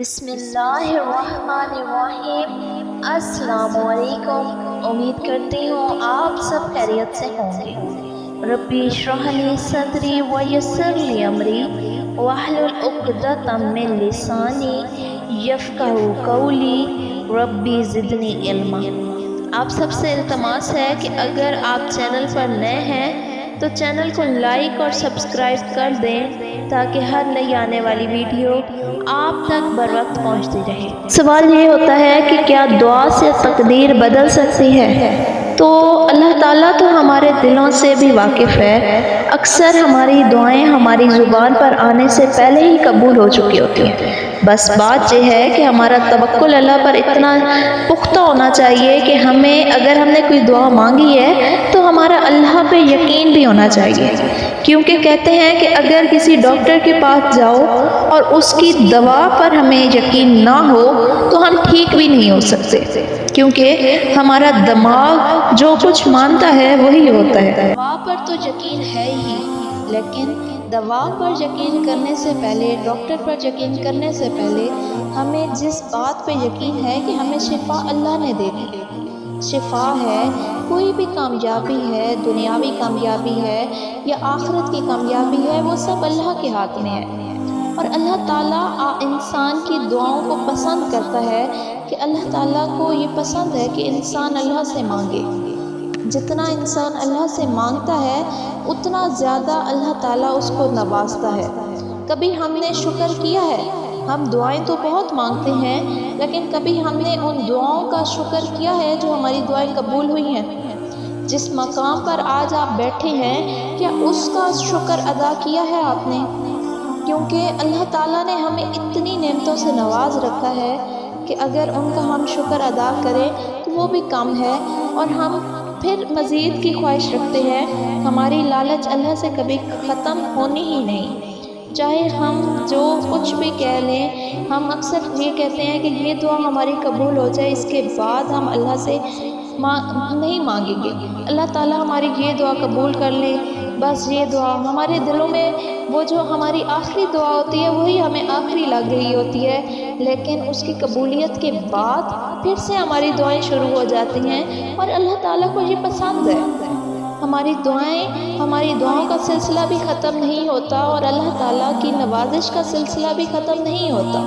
بسم اللہ الرحمن الرحیم۔ السلام علیکم، امید کرتی ہوں آپ سب خیریت سے ہوں گے۔ ربی اشرح لی صدری ویسر لی امری واحلل عقدۃ من لسانی یفقہوا قولی ربی زدنی علما۔ آپ سب سے التماس ہے کہ اگر آپ چینل پر نئے ہیں تو چینل کو لائک اور سبسکرائب کر دیں تاکہ ہر نئی آنے والی ویڈیو آپ تک بر وقت پہنچتی رہے۔ سوال یہ ہوتا ہے کہ کیا دعا سے تقدیر بدل سکتی ہے؟ تو اللہ تعالیٰ تو ہمارے دلوں سے بھی واقف ہے۔ اکثر ہماری دعائیں ہماری زبان پر آنے سے پہلے ہی قبول ہو چکی ہوتی ہیں۔ بس بات یہ ہے کہ ہمارا توکل اللہ پر اتنا پختہ ہونا چاہیے کہ اگر ہم نے کوئی دعا مانگی ہے تو ہمارا اللہ پہ یقین بھی ہونا چاہیے، کیونکہ کہتے ہیں کہ اگر کسی ڈاکٹر کے پاس جاؤ اور اس کی دوا پر ہمیں یقین نہ ہو تو ہم ٹھیک بھی نہیں ہو سکتے، کیونکہ ہمارا دماغ جو کچھ مانتا ہے وہی ہوتا ہے۔ دوا پر تو یقین ہے ہی، لیکن دوا پر یقین کرنے سے پہلے، ڈاکٹر پر یقین کرنے سے پہلے ہمیں جس بات پہ یقین ہے کہ ہمیں شفا اللہ نے دے دی ہے، شفا ہے، کوئی بھی کامیابی ہے، دنیاوی کامیابی ہے یا آخرت کی کامیابی ہے، وہ سب اللہ کے ہاتھ میں ہے۔ اور اللہ تعالیٰ انسان کی دعاؤں کو پسند کرتا ہے کہ اللہ تعالیٰ کو یہ پسند ہے کہ انسان اللہ سے مانگے۔ جتنا انسان اللہ سے مانگتا ہے اتنا زیادہ اللہ تعالیٰ اس کو نوازتا ہے۔ کبھی ہم نے شکر کیا ہے؟ ہم دعائیں تو بہت مانگتے ہیں، لیکن کبھی ہم نے ان دعاؤں کا شکر کیا ہے جو ہماری دعائیں قبول ہوئی ہیں؟ جس مقام پر آج آپ بیٹھے ہیں، کیا اس کا شکر ادا کیا ہے آپ نے؟ کیونکہ اللہ تعالیٰ نے ہمیں اتنی نعمتوں سے نواز رکھا ہے کہ اگر ان کا ہم شکر ادا کریں تو وہ بھی کم ہے، اور ہم پھر مزید کی خواہش رکھتے ہیں۔ ہماری لالچ اللہ سے کبھی ختم ہونی ہی نہیں، چاہے ہم جو کچھ بھی کہہ لیں۔ ہم اکثر یہ کہتے ہیں کہ یہ دعا ہماری قبول ہو جائے، اس کے بعد ہم اللہ سے نہیں مانگیں گے، اللہ تعالیٰ ہماری یہ دعا قبول کر لے، بس یہ دعا ہمارے دلوں میں، وہ جو ہماری آخری دعا ہوتی ہے وہی ہمیں آخری لگ رہی ہوتی ہے، لیکن اس کی قبولیت کے بعد پھر سے ہماری دعائیں شروع ہو جاتی ہیں، اور اللہ تعالیٰ کو یہ پسند ہے۔ ہماری دعاؤں کا سلسلہ بھی ختم نہیں ہوتا، اور اللہ تعالیٰ کی نوازش کا سلسلہ بھی ختم نہیں ہوتا،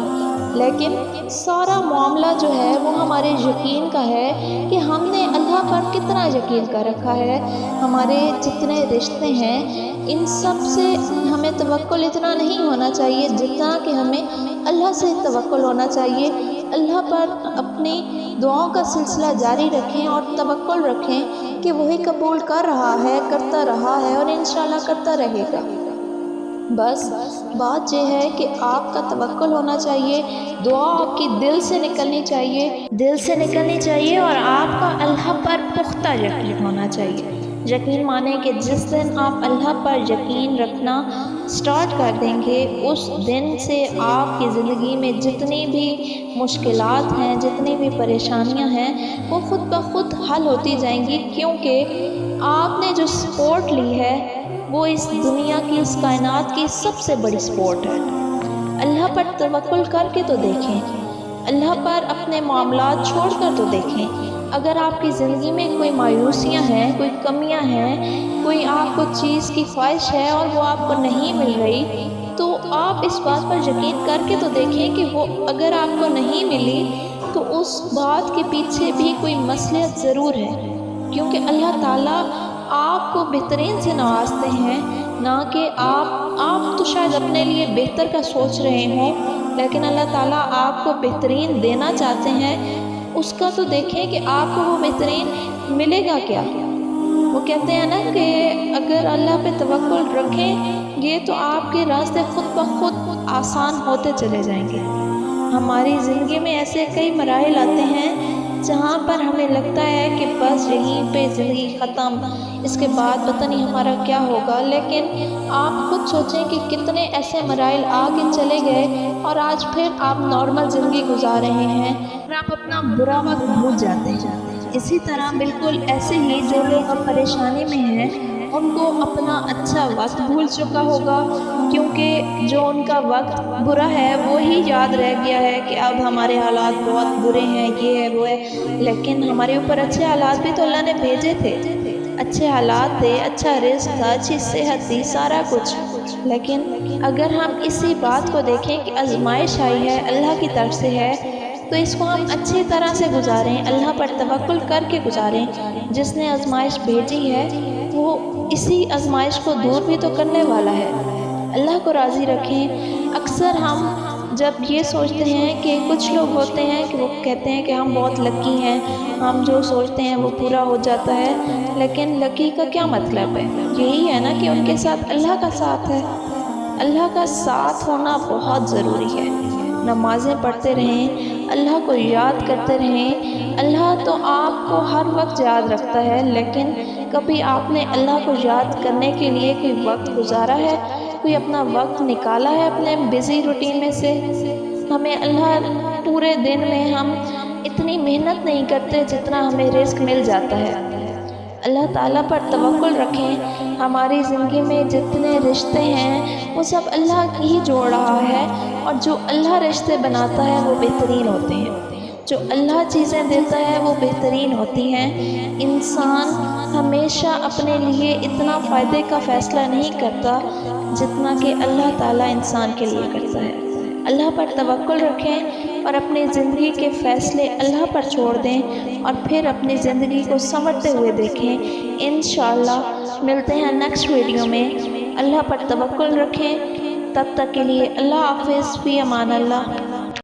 لیکن سارا معاملہ جو ہے وہ ہمارے یقین کا ہے کہ ہم نے اللہ پر کتنا یقین کر رکھا ہے۔ ہمارے جتنے رشتے ہیں ان سب سے ہمیں توکل اتنا نہیں ہونا چاہیے جتنا کہ ہمیں اللہ سے توکل ہونا چاہیے۔ اللہ پر اپنی دعاؤں کا سلسلہ جاری رکھیں اور توکل رکھیں کہ وہی قبول کر رہا ہے، کرتا رہا ہے، اور انشاءاللہ کرتا رہے گا۔ بس بات یہ ہے کہ آپ کا توکل ہونا چاہیے، دعا آپ کی دل سے نکلنی چاہیے، اور آپ کا اللہ پر پختہ یقین ہونا چاہیے۔ یقین مانے کہ جس دن آپ اللہ پر یقین رکھنا سٹارٹ کر دیں گے، اس دن سے آپ کی زندگی میں جتنی بھی مشکلات ہیں، جتنی بھی پریشانیاں ہیں، وہ خود بخود حل ہوتی جائیں گی، کیونکہ آپ نے جو سپورٹ لی ہے وہ اس دنیا کی، اس کائنات کی سب سے بڑی سپورٹ ہے۔ اللہ پر توکل کر کے تو دیکھیں، اللہ پر اپنے معاملات چھوڑ کر تو دیکھیں۔ اگر آپ کی زندگی میں کوئی مایوسیاں ہیں، کوئی کمیاں ہیں، کوئی آپ کو چیز کی خواہش ہے اور وہ آپ کو نہیں مل رہی، تو آپ اس بات پر یقین کر کے تو دیکھیں کہ وہ اگر آپ کو نہیں ملی تو اس بات کے پیچھے بھی کوئی مصلحت ضرور ہے، کیونکہ اللہ تعالیٰ آپ کو بہترین سے نوازتے ہیں، نہ کہ آپ تو شاید اپنے لیے بہتر کا سوچ رہے ہوں، لیکن اللہ تعالیٰ آپ کو بہترین دینا چاہتے ہیں۔ اس کا تو دیکھیں کہ آپ کو وہ بہترین ملے گا کیا۔ وہ کہتے ہیں نا کہ اگر اللہ پہ توکل رکھیں گے تو آپ کے راستے خود بخود آسان ہوتے چلے جائیں گے۔ ہماری زندگی میں ایسے کئی مراحل آتے ہیں جہاں پر ہمیں لگتا ہے کہ بس یہیں پہ زندگی ختم، اس کے بعد پتہ نہیں ہمارا کیا ہوگا، لیکن آپ خود سوچیں کہ کتنے ایسے مراحل آگے چلے گئے اور آج پھر آپ نارمل زندگی گزار رہے ہیں اور آپ اپنا برا وقت بھول جاتے ہیں۔ اسی طرح بالکل ایسے ہی جو لوگ اب پریشانی میں ہیں ان کو اپنا اچھا وقت بھول چکا ہوگا، کیونکہ جو ان کا وقت برا ہے وہی یاد رہ گیا ہے کہ اب ہمارے حالات بہت برے ہیں، یہ ہے وہ ہے۔ لیکن ہمارے اوپر اچھے حالات بھی تو اللہ نے بھیجے تھے، اچھے حالات تھے، اچھا رزق تھا، اچھی صحت تھی، سارا کچھ۔ لیکن اگر ہم اسی بات کو دیکھیں کہ آزمائش آئی ہے، اللہ کی طرف سے ہے، تو اس کو ہم اچھی طرح سے گزاریں، اللہ پر توکل کر کے گزاریں۔ جس نے آزمائش بھیجی ہے وہ اسی آزمائش کو دور بھی تو کرنے والا ہے۔ اللہ کو راضی رکھیں۔ اکثر ہم جب یہ سوچتے ہیں کہ کچھ لوگ ہوتے ہیں کہ وہ کہتے ہیں کہ ہم بہت لکی ہیں، ہم جو سوچتے ہیں وہ پورا ہو جاتا ہے، لیکن لکی کا کیا مطلب ہے؟ یہی ہے نا کہ ان کے ساتھ اللہ کا ساتھ ہے۔ اللہ کا ساتھ ہونا بہت ضروری ہے۔ نمازیں پڑھتے رہیں، اللہ کو یاد کرتے رہیں۔ اللہ تو آپ کو ہر وقت یاد رکھتا ہے، لیکن کبھی آپ نے اللہ کو یاد کرنے کے لیے کوئی وقت گزارا ہے، کوئی اپنا وقت نکالا ہے اپنے بزی روٹین میں سے؟ ہمیں اللہ پورے دن میں ہم اتنی محنت نہیں کرتے جتنا ہمیں رزق مل جاتا ہے۔ اللہ تعالیٰ پر توکل رکھیں۔ ہماری زندگی میں جتنے رشتے ہیں وہ سب اللہ ہی جوڑ رہا ہے، اور جو اللہ رشتے بناتا ہے وہ بہترین ہوتے ہیں، جو اللہ چیزیں دیتا ہے وہ بہترین ہوتی ہیں۔ انسان ہمیشہ اپنے لیے اتنا فائدے کا فیصلہ نہیں کرتا جتنا کہ اللہ تعالیٰ انسان کے لیے کرتا ہے۔ اللہ پر توکل رکھیں اور اپنی زندگی کے فیصلے اللہ پر چھوڑ دیں، اور پھر اپنی زندگی کو سنورتے ہوئے دیکھیں۔ انشاءاللہ ملتے ہیں نیکسٹ ویڈیو میں۔ اللہ پر توکل رکھیں، تب تک کے لیے اللہ حافظ، فی امان اللہ۔